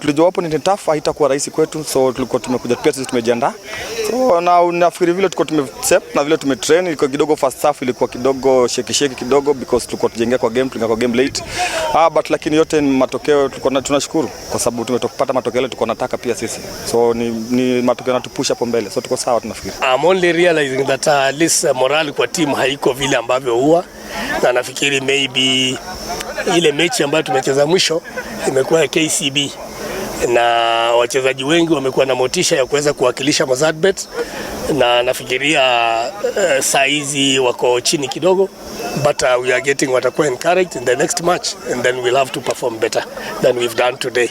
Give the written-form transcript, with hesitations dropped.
tulijua hapo ni tough, haitakuwa rahisi kwetu, so tulikuwa tumekuja pia sisi tumejiandaa. So na nafikiri vile tulikuwa tumestep na vile tumetrain, ilikuwa kidogo first half ilikuwa kidogo shake kidogo because tulikuwa tujengea kwa game late. But lakini yote ni matokeo, tulikuwa tunashukuru kwa sababu tumepata matokeo yale tulikuwa tunataka pia sisi. So ni matokeo yanatupusha hapo mbele. So tuko sawa tunafikiri. I'm only realizing that at least morale kwa timu haiko vile ambavyo huwa, na nafikiri maybe ile mechi ambayo tumecheza mwisho imekuwa ya KCB na wachezaji wengi wamekuwa na motisha ya kuweza kuwakilisha Mazadbet, na nafikiria saizi wako chini kidogo, but we are getting watakuwa encouraged in the next match and then we'll have to perform better than we've done today.